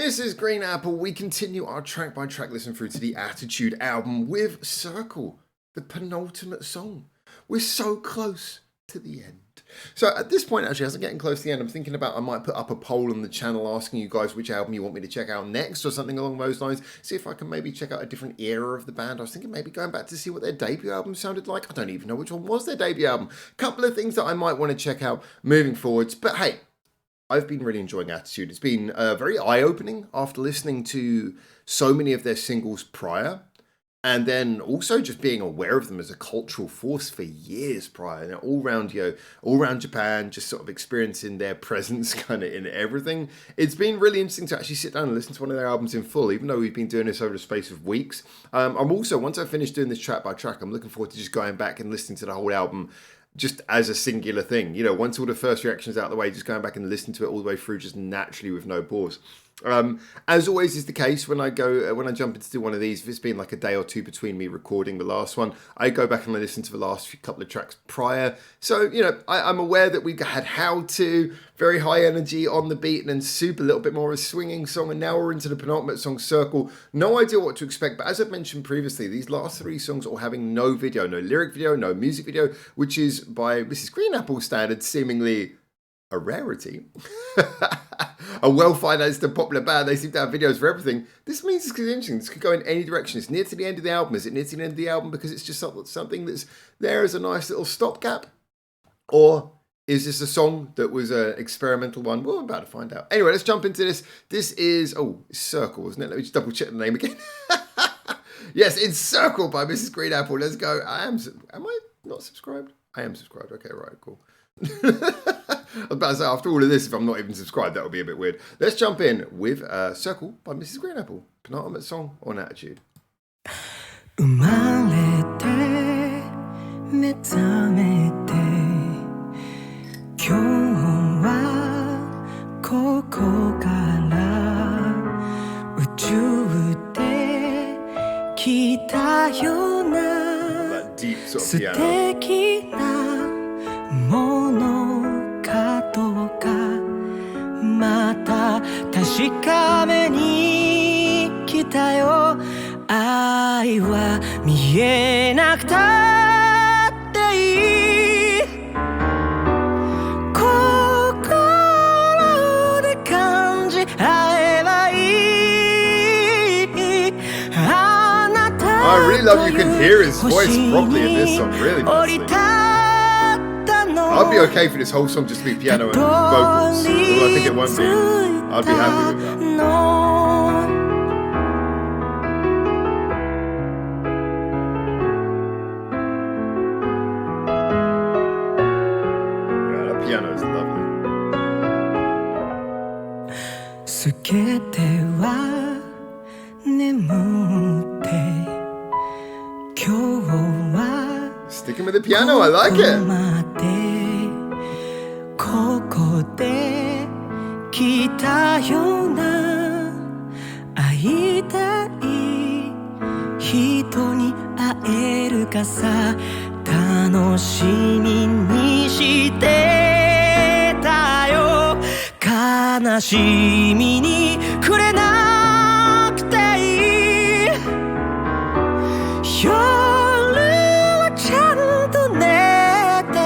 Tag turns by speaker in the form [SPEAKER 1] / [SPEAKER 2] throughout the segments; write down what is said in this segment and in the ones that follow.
[SPEAKER 1] Mrs. Green Apple, we continue our track by track listen through to the Attitude album with Circle, the penultimate song. We're so close to the end. So at this point, actually, as I'm getting close to the end, I'm thinking about I might put up a poll on the channel asking you guys which album you want me to check out next or something along those lines. See if I can maybe check out a different era of the band. I was thinking maybe going back to see what their debut album sounded like. I don't even know which one was their debut album. Couple of things that I might want to check out moving forwards. But hey, I've been really enjoying Attitude. It's been very eye-opening after listening to so many of their singles prior. And then also just being aware of them as a cultural force for years prior, and all around Japan, just sort of experiencing their presence kind of in everything. It's been really interesting to actually sit down and listen to one of their albums in full, even though we've been doing this over the space of weeks. I'm also, once I finish doing this track by track, I'm looking forward to just going back and listening to the whole album just as a singular thing. You know, once all the first reactions out of the way, just going back and listening to it all the way through just naturally with no pause. As always is the case when I jump in to do one of these, if it's been like a day or two between me recording the last one, I go back and I listen to the last couple of tracks prior. So, you know, I'm aware that we had How To, very high energy on the beat, and then Soup, a little bit more of a swinging song, and now we're into the penultimate song, Circle. No idea what to expect, but as I've mentioned previously, these last three songs all having no video, no lyric video, no music video, which is, by Mrs. Green Apple standards, seemingly a rarity. A well-financed and popular band, they seem to have videos for everything. This means it's interesting. This could go in any direction. It's near to the end of the album. Is it near to the end of the album because it's just something that's there as a nice little stopgap? Or is this a song that was an experimental one? Well, I'm about to find out. Anyway, let's jump into this. This is, Circle, isn't it? Let me just double check the name again. Yes, it's Circle by Mrs. Green Apple. Let's go. Am I not subscribed? I am subscribed. Okay, right, cool. I was about to say, after all of this, if I'm not even subscribed, that would be a bit weird. Let's jump in with Circle by Mrs. Green Apple. Penultimate song on Attitude.
[SPEAKER 2] 生まれて目覚めて今日はここから宇宙で来たような
[SPEAKER 1] That deep sort of
[SPEAKER 2] 素
[SPEAKER 1] piano.
[SPEAKER 2] 敵なものかどうかまた確かめに来たよ愛は見えなくたっていい心で感じ合えばいいあなた
[SPEAKER 1] I really love you can hear his voice properly in this song, really nicely. I'd be okay for this whole song just to be piano and vocals, although I think it won't be. I'd be happy with that. Yeah, that piano is lovely.
[SPEAKER 2] 透けては眠って今日は
[SPEAKER 1] Sticking with the piano, I like it.
[SPEAKER 2] ここで来たような会いたい人に会えるかさ楽しみにしてたよ悲しみにくれなくていい夜はちゃんと寝て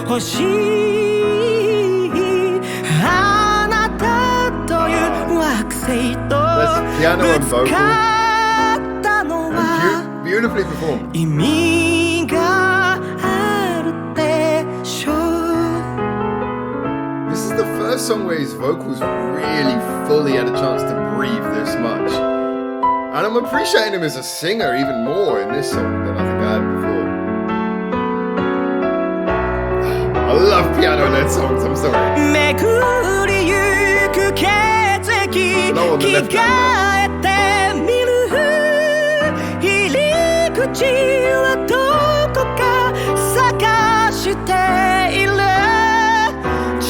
[SPEAKER 2] ほしいあなたという惑星と
[SPEAKER 1] That's piano and
[SPEAKER 2] ぶつ
[SPEAKER 1] vocal.
[SPEAKER 2] かったのは
[SPEAKER 1] And beautifully performed.
[SPEAKER 2] 意味があるでしょう
[SPEAKER 1] This is the first song where his vocals really fully had a chance to breathe this much. And I'm appreciating him as a singer even more in this song than I think I had before. I love piano-led songs, I'm sorry.
[SPEAKER 2] めくりゆく血液
[SPEAKER 1] No, on the
[SPEAKER 2] 着
[SPEAKER 1] left
[SPEAKER 2] 替
[SPEAKER 1] hand
[SPEAKER 2] えてみる入り口はどこか探している縮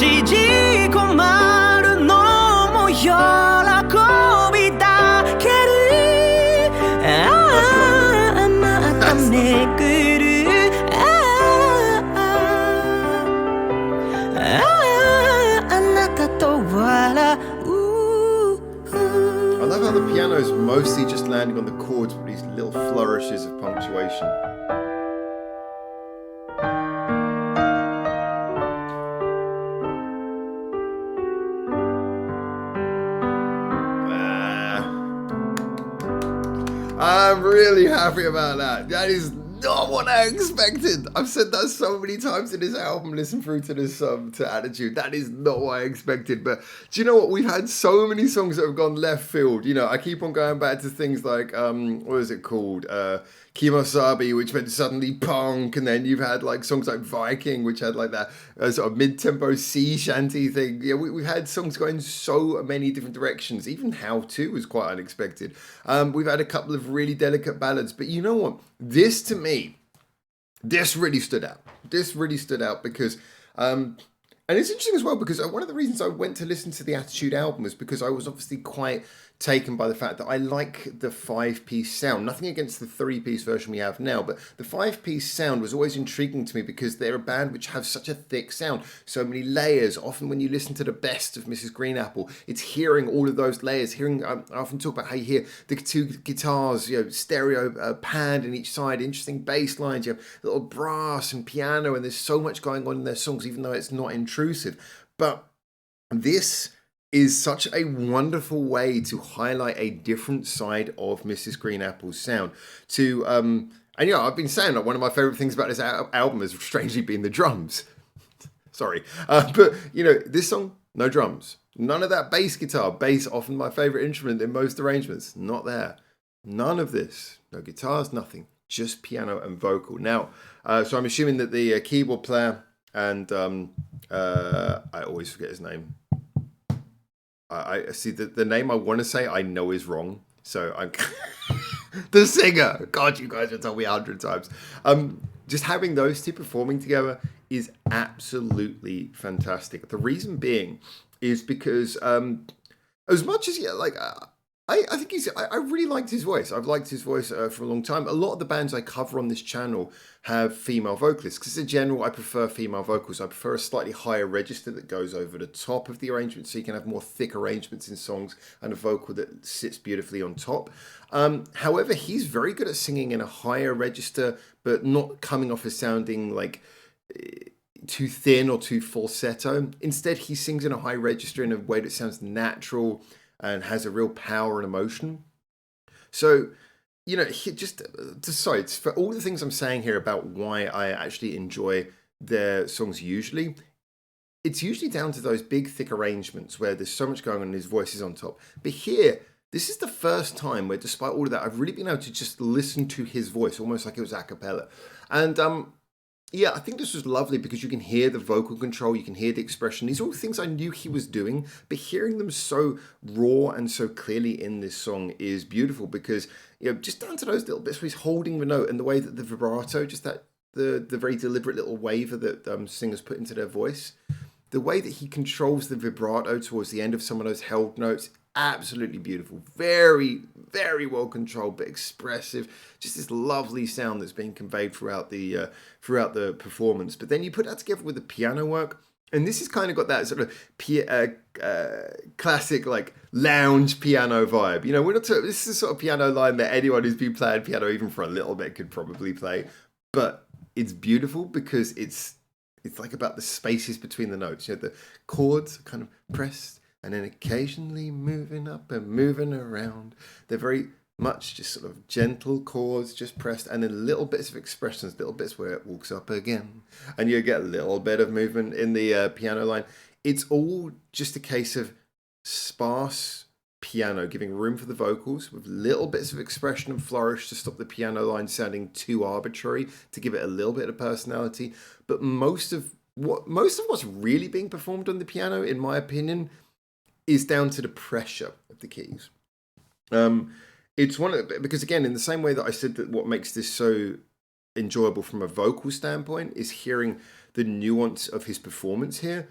[SPEAKER 2] こまるのも喜びだけるああまためくるあなたと笑う
[SPEAKER 1] love how the piano's mostly just landing on the chords with these little flourishes of punctuation. I'm really happy about that. That is not what I expected. I've said that so many times in this album, listen through to this to Attitude. That is not what I expected. But do you know what? We've had so many songs that have gone left field. You know, I keep on going back to things like, what is it called? Kimosabi, which went suddenly punk, and then you've had like songs like Viking, which had like that sort of mid-tempo sea shanty thing. Yeah, we've had songs going so many different directions. Even How To was quite unexpected. We've had a couple of really delicate ballads, but you know what? This to me, this really stood out. This really stood out because, and it's interesting as well because one of the reasons I went to listen to the Attitude album was because I was obviously quite taken by the fact that I like the 5-piece sound. Nothing against the 3-piece version we have now, but the 5-piece sound was always intriguing to me because they're a band which have such a thick sound, so many layers. Often when you listen to the best of Mrs. Green Apple, it's hearing all of those layers. I often talk about how you hear the two guitars, you know, stereo panned in each side, interesting bass lines, you have little brass and piano, and there's so much going on in their songs, even though it's not intrusive. But this is such a wonderful way to highlight a different side of Mrs. Green Apple's sound. And you know, I've been saying that one of my favorite things about this album has strangely been the drums. Sorry. But, you know, this song, no drums. None of that bass guitar. Bass, often my favorite instrument in most arrangements. Not there. None of this. No guitars, nothing. Just piano and vocal. Now, so I'm assuming that the keyboard player and I always forget his name. I see the name I want to say I know is wrong, so I'm the singer. God, you guys have told me 100 times. Just having those two performing together is absolutely fantastic. The reason being is because as much as I think I really liked his voice. I've liked his voice for a long time. A lot of the bands I cover on this channel have female vocalists because in general I prefer female vocals. I prefer a slightly higher register that goes over the top of the arrangement so you can have more thick arrangements in songs and a vocal that sits beautifully on top. However, he's very good at singing in a higher register but not coming off as sounding like too thin or too falsetto. Instead, he sings in a high register in a way that sounds natural and has a real power and emotion. So, you know, for all the things I'm saying here about why I actually enjoy their songs usually, it's usually down to those big, thick arrangements where there's so much going on and his voice is on top. But here, this is the first time where, despite all of that, I've really been able to just listen to his voice, almost like it was a cappella. And yeah, I think this was lovely because you can hear the vocal control, you can hear the expression. These are all things I knew he was doing, but hearing them so raw and so clearly in this song is beautiful because, you know, just down to those little bits where he's holding the note and the way that the vibrato, just that the very deliberate little waver that singers put into their voice, the way that he controls the vibrato towards the end of some of those held notes, absolutely beautiful. Very, very well controlled, but expressive. Just this lovely sound that's being conveyed throughout the performance. But then you put that together with the piano work, and this has kind of got that sort of classic like lounge piano vibe. You know, this is the sort of piano line that anyone who's been playing piano even for a little bit could probably play. But it's beautiful because it's like about the spaces between the notes. You know, the chords are kind of pressed and then occasionally moving up and moving around. They're very much just sort of gentle chords, just pressed, and then little bits of expressions, little bits where it walks up again, and you get a little bit of movement in the piano line. It's all just a case of sparse piano, giving room for the vocals with little bits of expression and flourish to stop the piano line sounding too arbitrary, to give it a little bit of personality. But most of what's really being performed on the piano, in my opinion, is down to the pressure of the keys. It's because again, in the same way that I said that what makes this so enjoyable from a vocal standpoint is hearing the nuance of his performance here.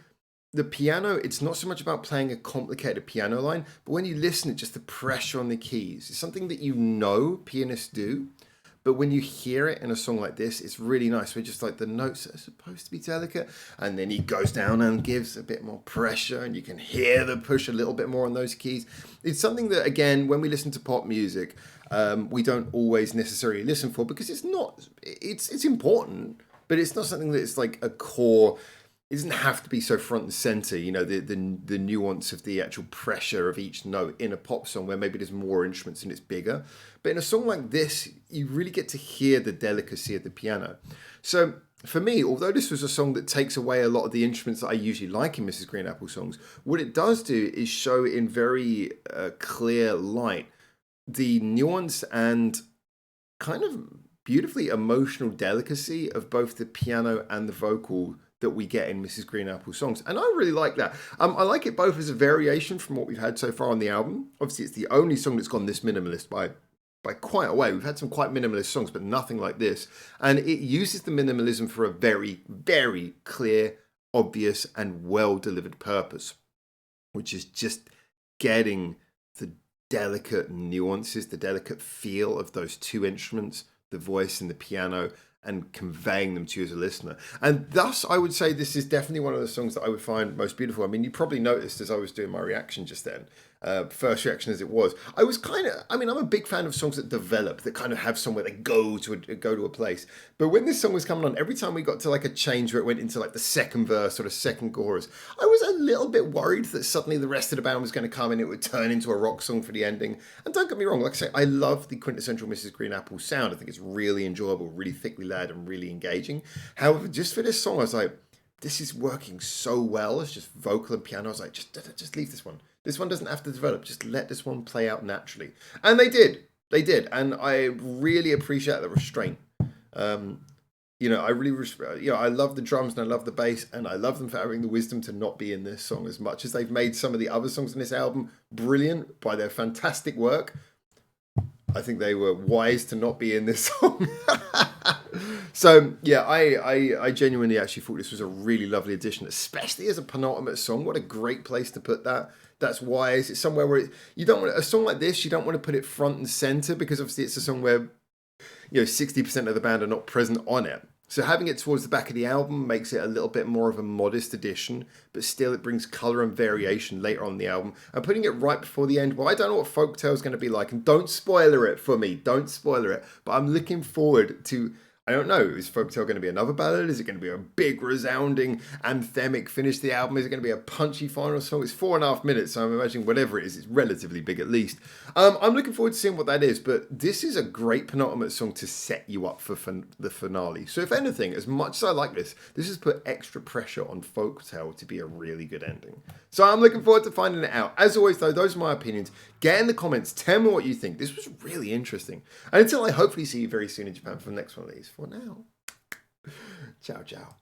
[SPEAKER 1] The piano, it's not so much about playing a complicated piano line, but when you listen, it's just the pressure on the keys. It's something that you know pianists do, But when you hear it in a song like this, it's really nice. We're just like the notes are supposed to be delicate, and then he goes down and gives a bit more pressure, and you can hear the push a little bit more on those keys. It's something that, again, when we listen to pop music, we don't always necessarily listen for, because it's important, but it's not something that is like a core. It doesn't have to be so front and center, the nuance of the actual pressure of each note in a pop song where maybe there's more instruments and it's bigger. But in a song like this, you really get to hear the delicacy of the piano. So for me, although this was a song that takes away a lot of the instruments that I usually like in Mrs. Green Apple songs, what it does do is show in very clear light the nuance and kind of beautifully emotional delicacy of both the piano and the vocal that we get in Mrs. Green Apple songs. And I really like that. I like it both as a variation from what we've had so far on the album. Obviously, it's the only song that's gone this minimalist by quite a way. We've had some quite minimalist songs, but nothing like this. And it uses the minimalism for a very, very clear, obvious, and well-delivered purpose, which is just getting the delicate nuances, the delicate feel of those two instruments, the voice and the piano, and conveying them to you as a listener. And thus, I would say this is definitely one of the songs that I would find most beautiful. I mean, you probably noticed as I was doing my reaction just then, first reaction as it was, I'm a big fan of songs that develop, that kind of have somewhere they go to a place. But when this song was coming on, every time we got to like a change where it went into like the second verse or the second chorus, I was a little bit worried that suddenly the rest of the band was going to come and it would turn into a rock song for the ending. And don't get me wrong, like I say, I love the quintessential Mrs. Green Apple sound. I think it's really enjoyable, really thickly layered and really engaging. However, just for this song, I was like, this is working so well. It's just vocal and piano. I was like, just leave this one. This one doesn't have to develop. Just let this one play out naturally. And they did. They did. And I really appreciate the restraint. I really, I love the drums and I love the bass, and I love them for having the wisdom to not be in this song as much as they've made some of the other songs in this album brilliant by their fantastic work. I think they were wise to not be in this song. So, yeah, I genuinely actually thought this was a really lovely addition, especially as a penultimate song. What a great place to put that. That's wise. It's somewhere where you don't want a song like this, you don't want to put it front and center, because obviously it's a song where 60% of the band are not present on it. So having it towards the back of the album makes it a little bit more of a modest addition, but still it brings colour and variation later on in the album. And putting it right before the end, well, I don't know what Folktale is going to be like, and don't spoiler it for me, don't spoiler it, but I'm looking forward to, I don't know, is Folktale going to be another ballad? Is it going to be a big, resounding, anthemic finish to the album? Is it going to be a punchy final song? It's 4.5 minutes, so I'm imagining whatever it is, it's relatively big at least. I'm looking forward to seeing what that is, but this is a great penultimate song to set you up for the finale. So if anything, as much as I like this has put extra pressure on Folktale to be a really good ending. So I'm looking forward to finding it out. As always, though, those are my opinions. Get in the comments, tell me what you think. This was really interesting. And until I hopefully see you very soon in Japan for the next one of these. For now, ciao, ciao.